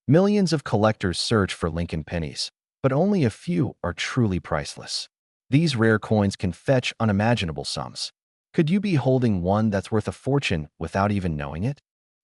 Millions of collectors search for Lincoln pennies, but only a few are truly priceless. These rare coins can fetch unimaginable sums. Could you be holding one that's worth a fortune without even knowing it?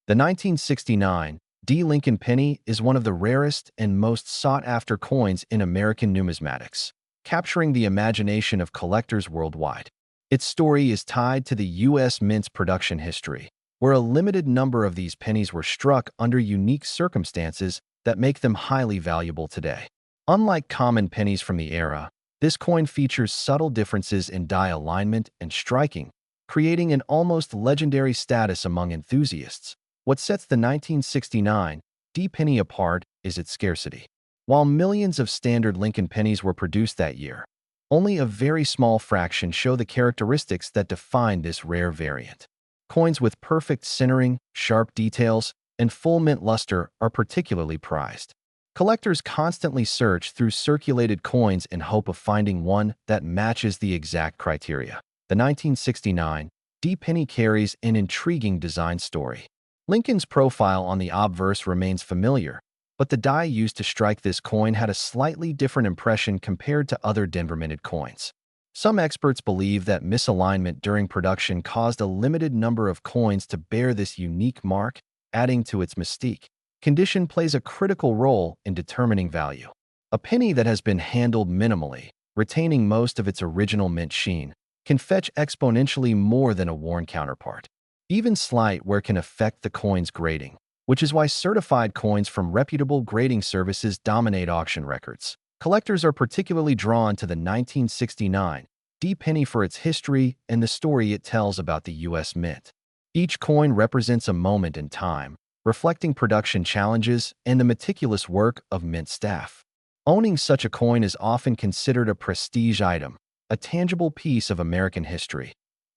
The 1969 D. Lincoln penny is one of the rarest and most sought-after coins in American numismatics, capturing the imagination of collectors worldwide. Its story is tied to the U.S. Mint's production history, where a limited number of these pennies were struck under unique circumstances that make them highly valuable today. Unlike common pennies from the era, this coin features subtle differences in die alignment and striking, creating an almost legendary status among enthusiasts. What sets the 1969 D penny apart is its scarcity. While millions of standard Lincoln pennies were produced that year, only a very small fraction show the characteristics that define this rare variant. Coins with perfect centering, sharp details, and full mint luster are particularly prized. Collectors constantly search through circulated coins in hope of finding one that matches the exact criteria. The 1969 D penny carries an intriguing design story. Lincoln's profile on the obverse remains familiar, but the die used to strike this coin had a slightly different impression compared to other Denver minted coins. Some experts believe that misalignment during production caused a limited number of coins to bear this unique mark, adding to its mystique. Condition plays a critical role in determining value. A penny that has been handled minimally, retaining most of its original mint sheen, can fetch exponentially more than a worn counterpart. Even slight wear can affect the coin's grading, which is why certified coins from reputable grading services dominate auction records. Collectors are particularly drawn to the 1969 D penny for its history and the story it tells about the U.S. Mint. Each coin represents a moment in time, reflecting production challenges and the meticulous work of Mint staff. Owning such a coin is often considered a prestige item, a tangible piece of American history.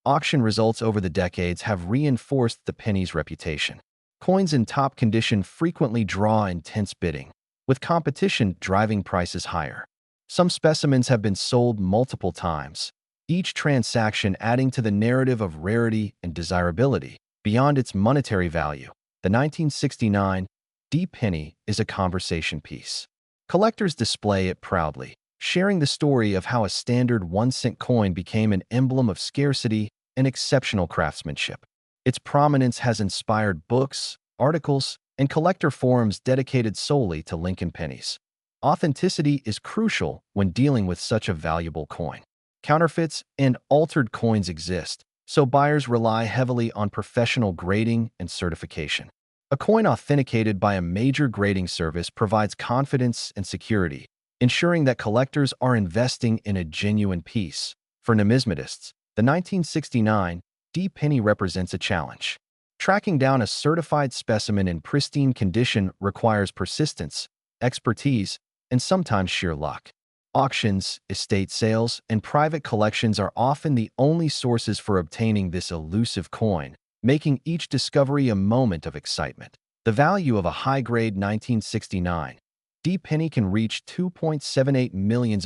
Auction results over the decades have reinforced the penny's reputation. Coins in top condition frequently draw intense bidding, with competition driving prices higher. Some specimens have been sold multiple times, each transaction adding to the narrative of rarity and desirability. Beyond its monetary value, the 1969 D penny is a conversation piece. Collectors display it proudly, sharing the story of how a standard 1-cent coin became an emblem of scarcity and exceptional craftsmanship. Its prominence has inspired books, articles, and collector forums dedicated solely to Lincoln pennies. Authenticity is crucial when dealing with such a valuable coin. Counterfeits and altered coins exist, so buyers rely heavily on professional grading and certification. A coin authenticated by a major grading service provides confidence and security, ensuring that collectors are investing in a genuine piece. For numismatists, the 1969 D penny represents a challenge. Tracking down a certified specimen in pristine condition requires persistence, expertise, and sometimes sheer luck. Auctions, estate sales, and private collections are often the only sources for obtaining this elusive coin, making each discovery a moment of excitement. The value of a high-grade 1969 D penny can reach $2.78 million,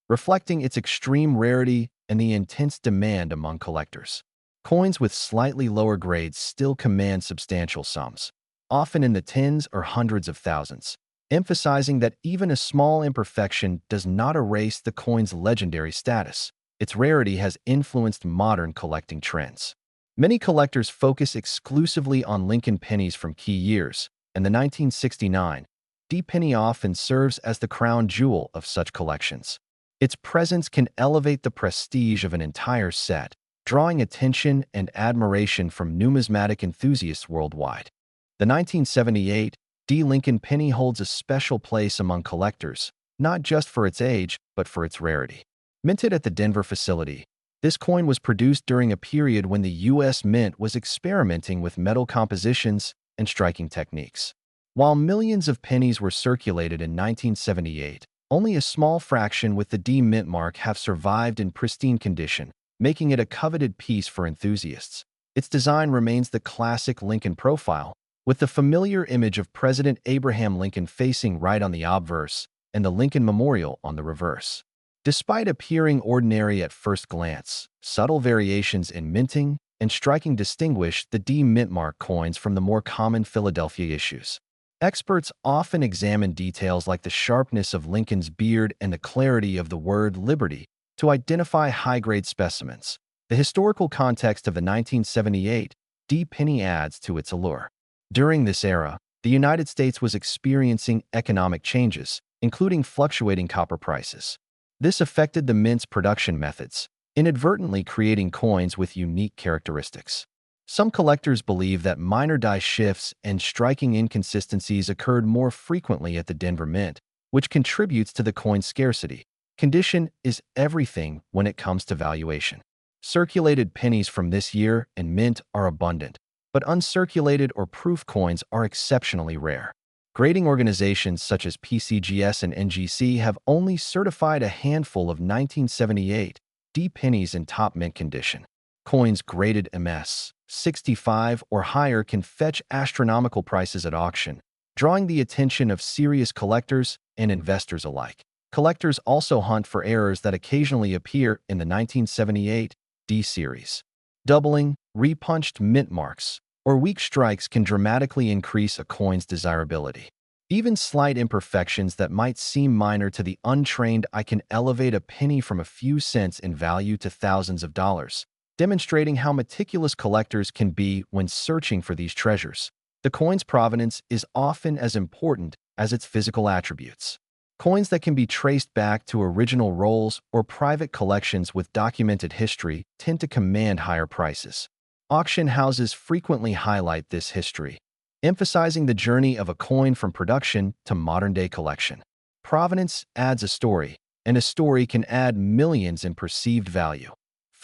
reflecting its extreme rarity and the intense demand among collectors. Coins with slightly lower grades still command substantial sums, often in the tens or hundreds of thousands, emphasizing that even a small imperfection does not erase the coin's legendary status. Its rarity has influenced modern collecting trends. Many collectors focus exclusively on Lincoln pennies from key years, and the 1969 D penny often serves as the crown jewel of such collections. Its presence can elevate the prestige of an entire set, drawing attention and admiration from numismatic enthusiasts worldwide. The 1978 D Lincoln penny holds a special place among collectors, not just for its age, but for its rarity. Minted at the Denver facility, this coin was produced during a period when the U.S. Mint was experimenting with metal compositions and striking techniques. While millions of pennies were circulated in 1978, only a small fraction with the D Mint mark have survived in pristine condition, making it a coveted piece for enthusiasts. Its design remains the classic Lincoln profile, with the familiar image of President Abraham Lincoln facing right on the obverse and the Lincoln Memorial on the reverse. Despite appearing ordinary at first glance, subtle variations in minting and striking distinguish the D Mint mark coins from the more common Philadelphia issues. Experts often examine details like the sharpness of Lincoln's beard and the clarity of the word liberty to identify high-grade specimens. The historical context of the 1978 D penny adds to its allure. During this era, the United States was experiencing economic changes, including fluctuating copper prices. This affected the mint's production methods, inadvertently creating coins with unique characteristics. Some collectors believe that minor die shifts and striking inconsistencies occurred more frequently at the Denver Mint, which contributes to the coin's scarcity. Condition is everything when it comes to valuation. Circulated pennies from this year and mint are abundant, but uncirculated or proof coins are exceptionally rare. Grading organizations such as PCGS and NGC have only certified a handful of 1978 D pennies in top mint condition. Coins graded MS 65 or higher can fetch astronomical prices at auction, drawing the attention of serious collectors and investors alike. Collectors also hunt for errors that occasionally appear in the 1978 D series. Doubling, repunched mint marks, or weak strikes can dramatically increase a coin's desirability. Even slight imperfections that might seem minor to the untrained eye can elevate a penny from a few cents in value to thousands of dollars, demonstrating how meticulous collectors can be when searching for these treasures. The coin's provenance is often as important as its physical attributes. Coins that can be traced back to original rolls or private collections with documented history tend to command higher prices. Auction houses frequently highlight this history, emphasizing the journey of a coin from production to modern-day collection. Provenance adds a story, and a story can add millions in perceived value.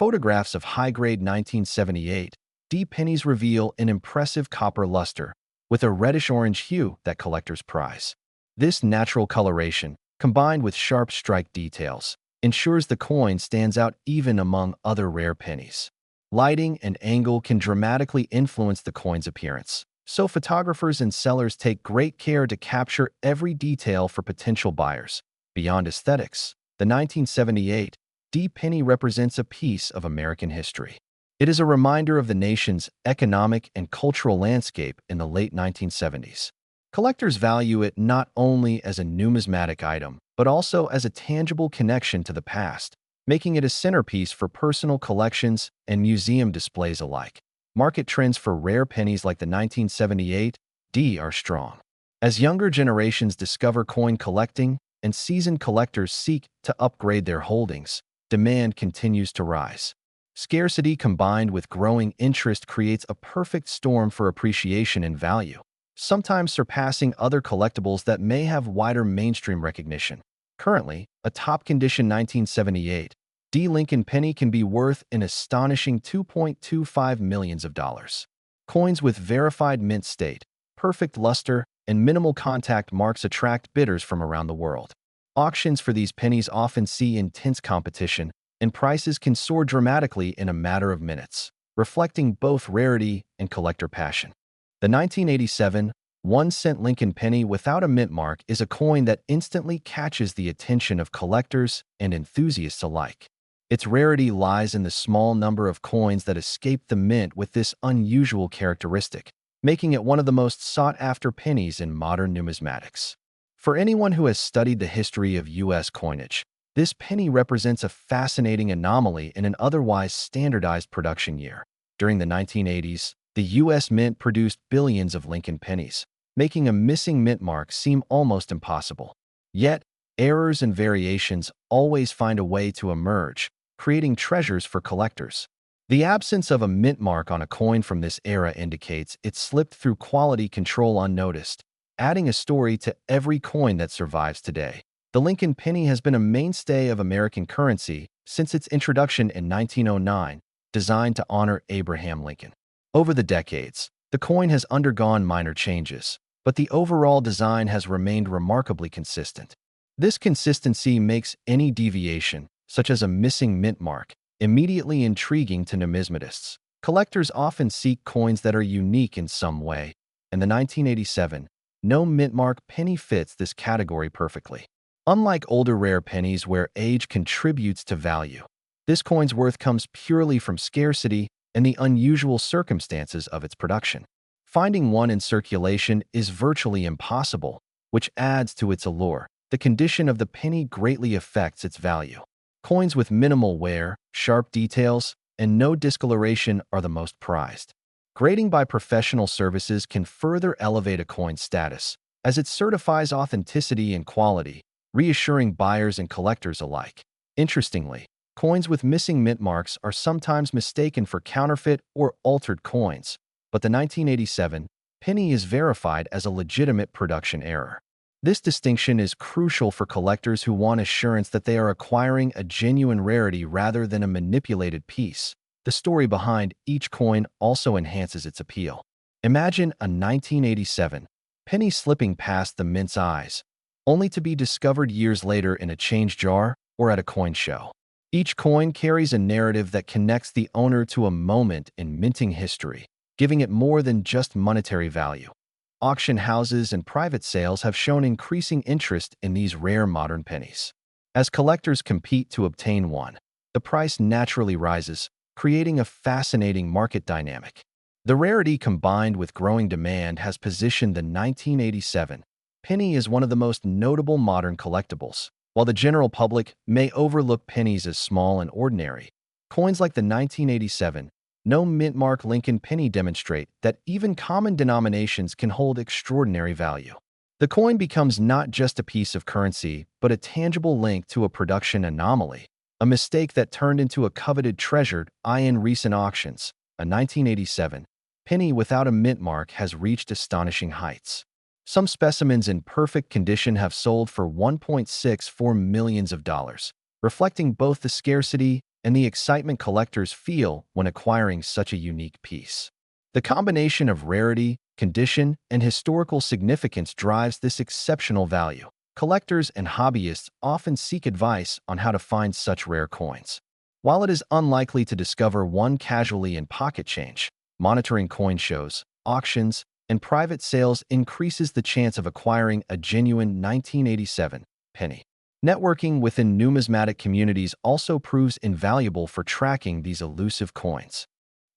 Photographs of high-grade 1978 D pennies reveal an impressive copper luster with a reddish-orange hue that collectors prize. This natural coloration, combined with sharp strike details, ensures the coin stands out even among other rare pennies. Lighting and angle can dramatically influence the coin's appearance, so photographers and sellers take great care to capture every detail for potential buyers. Beyond aesthetics, the 1978 D penny represents a piece of American history. It is a reminder of the nation's economic and cultural landscape in the late 1970s. Collectors value it not only as a numismatic item, but also as a tangible connection to the past, making it a centerpiece for personal collections and museum displays alike. Market trends for rare pennies like the 1978 D are strong. As younger generations discover coin collecting and seasoned collectors seek to upgrade their holdings, demand continues to rise. Scarcity combined with growing interest creates a perfect storm for appreciation and value, sometimes surpassing other collectibles that may have wider mainstream recognition. Currently, a top-condition 1978 D Lincoln penny can be worth an astonishing $2.25 million. Coins with verified mint state, perfect luster, and minimal contact marks attract bidders from around the world. Auctions for these pennies often see intense competition, and prices can soar dramatically in a matter of minutes, reflecting both rarity and collector passion. The 1987 1-cent Lincoln penny without a mint mark is a coin that instantly catches the attention of collectors and enthusiasts alike. Its rarity lies in the small number of coins that escape the mint with this unusual characteristic, making it one of the most sought-after pennies in modern numismatics. For anyone who has studied the history of U.S. coinage, this penny represents a fascinating anomaly in an otherwise standardized production year. During the 1980s, the U.S. Mint produced billions of Lincoln pennies, making a missing mint mark seem almost impossible. Yet, errors and variations always find a way to emerge, creating treasures for collectors. The absence of a mint mark on a coin from this era indicates it slipped through quality control unnoticed, adding a story to every coin that survives today. The Lincoln penny has been a mainstay of American currency since its introduction in 1909, designed to honor Abraham Lincoln. Over the decades, the coin has undergone minor changes, but the overall design has remained remarkably consistent. This consistency makes any deviation, such as a missing mint mark, immediately intriguing to numismatists. Collectors often seek coins that are unique in some way, and the 1987 no mint mark penny fits this category perfectly. Unlike older rare pennies where age contributes to value, this coin's worth comes purely from scarcity and the unusual circumstances of its production. Finding one in circulation is virtually impossible, which adds to its allure. The condition of the penny greatly affects its value. Coins with minimal wear, sharp details, and no discoloration are the most prized. Grading by professional services can further elevate a coin's status, as it certifies authenticity and quality, reassuring buyers and collectors alike. Interestingly, coins with missing mint marks are sometimes mistaken for counterfeit or altered coins, but the 1987 penny is verified as a legitimate production error. This distinction is crucial for collectors who want assurance that they are acquiring a genuine rarity rather than a manipulated piece. The story behind each coin also enhances its appeal. Imagine a 1987 penny slipping past the mint's eyes, only to be discovered years later in a change jar or at a coin show. Each coin carries a narrative that connects the owner to a moment in minting history, giving it more than just monetary value. Auction houses and private sales have shown increasing interest in these rare modern pennies. As collectors compete to obtain one, the price naturally rises, creating a fascinating market dynamic. The rarity combined with growing demand has positioned the 1987 penny as one of the most notable modern collectibles. While the general public may overlook pennies as small and ordinary, coins like the 1987 no mint mark Lincoln penny demonstrate that even common denominations can hold extraordinary value. The coin becomes not just a piece of currency, but a tangible link to a production anomaly, a mistake that turned into a coveted treasure in recent auctions. A 1987 penny without a mint mark has reached astonishing heights. Some specimens in perfect condition have sold for $1.64 million, reflecting both the scarcity and the excitement collectors feel when acquiring such a unique piece. The combination of rarity, condition, and historical significance drives this exceptional value. Collectors and hobbyists often seek advice on how to find such rare coins. While it is unlikely to discover one casually in pocket change, monitoring coin shows, auctions, and private sales increases the chance of acquiring a genuine 1987 penny. Networking within numismatic communities also proves invaluable for tracking these elusive coins.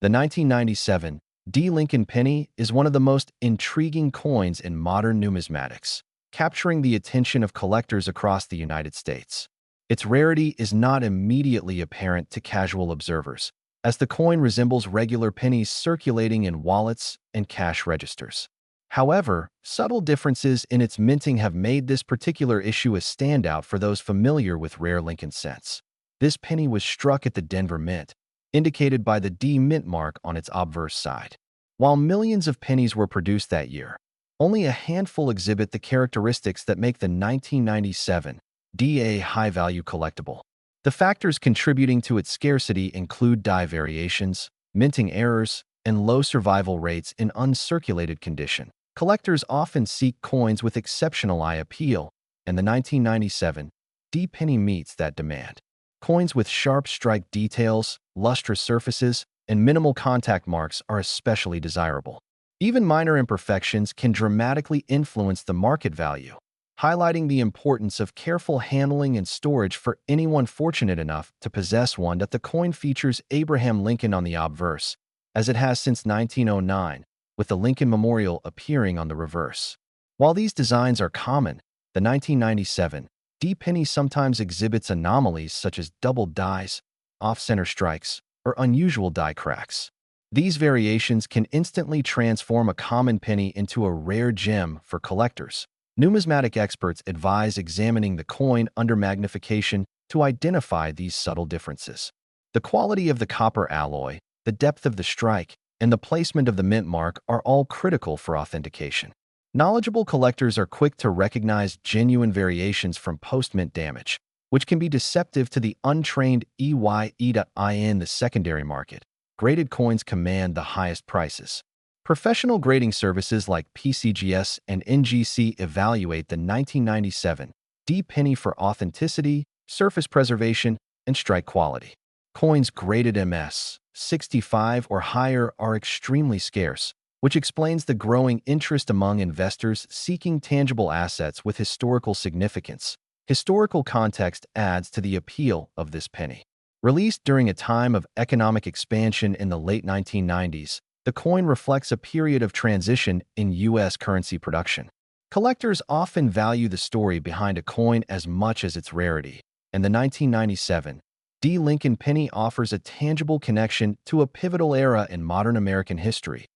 The 1997 Lincoln penny is one of the most intriguing coins in modern numismatics, capturing the attention of collectors across the United States. Its rarity is not immediately apparent to casual observers, as the coin resembles regular pennies circulating in wallets and cash registers. However, subtle differences in its minting have made this particular issue a standout for those familiar with rare Lincoln cents. This penny was struck at the Denver Mint, indicated by the D mint mark on its obverse side. While millions of pennies were produced that year, only a handful exhibit the characteristics that make the 1997 D a high-value collectible. The factors contributing to its scarcity include die variations, minting errors, and low survival rates in uncirculated condition. Collectors often seek coins with exceptional eye appeal, and the 1997 D penny meets that demand. Coins with sharp strike details, lustrous surfaces, and minimal contact marks are especially desirable. Even minor imperfections can dramatically influence the market value, highlighting the importance of careful handling and storage for anyone fortunate enough to possess one. That the coin features Abraham Lincoln on the obverse, as it has since 1909, with the Lincoln Memorial appearing on the reverse. While these designs are common, the 1997 D penny sometimes exhibits anomalies such as double dies, off-center strikes, or unusual die cracks. These variations can instantly transform a common penny into a rare gem for collectors. Numismatic experts advise examining the coin under magnification to identify these subtle differences. The quality of the copper alloy, the depth of the strike, and the placement of the mint mark are all critical for authentication. Knowledgeable collectors are quick to recognize genuine variations from post-mint damage, which can be deceptive to the untrained in the secondary market. Graded coins command the highest prices. Professional grading services like PCGS and NGC evaluate the 1997 D penny for authenticity, surface preservation, and strike quality. Coins graded MS 65 or higher are extremely scarce, which explains the growing interest among investors seeking tangible assets with historical significance. Historical context adds to the appeal of this penny. Released during a time of economic expansion in the late 1990s, The coin reflects a period of transition in U.S. currency production. Collectors often value the story behind a coin as much as its rarity, and the 1997 D. Lincoln penny offers a tangible connection to a pivotal era in modern American history.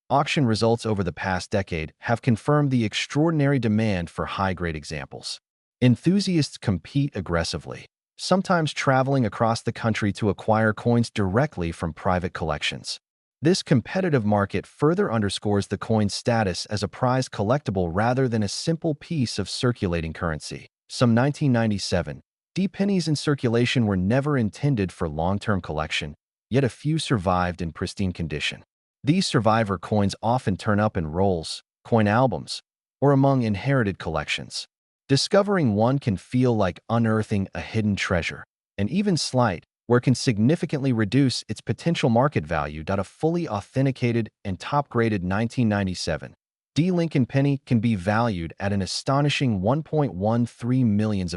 Auction results over the past decade have confirmed the extraordinary demand for high-grade examples. Enthusiasts compete aggressively, sometimes traveling across the country to acquire coins directly from private collections. This competitive market further underscores the coin's status as a prized collectible rather than a simple piece of circulating currency. Some 1997 D pennies in circulation were never intended for long-term collection, yet a few survived in pristine condition. These survivor coins often turn up in rolls, coin albums, or among inherited collections. Discovering one can feel like unearthing a hidden treasure, and even slight where can significantly reduce its potential market value. A fully authenticated and top-graded 1997 D. Lincoln penny can be valued at an astonishing $1.13 million,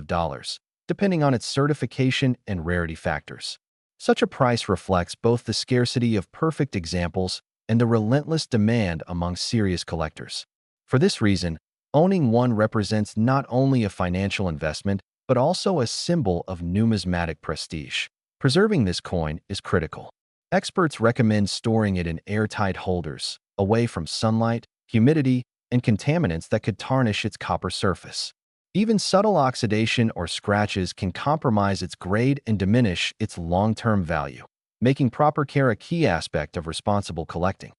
depending on its certification and rarity factors. Such a price reflects both the scarcity of perfect examples and the relentless demand among serious collectors. For this reason, owning one represents not only a financial investment, but also a symbol of numismatic prestige. Preserving this coin is critical. Experts recommend storing it in airtight holders, away from sunlight, humidity, and contaminants that could tarnish its copper surface. Even subtle oxidation or scratches can compromise its grade and diminish its long-term value, making proper care a key aspect of responsible collecting.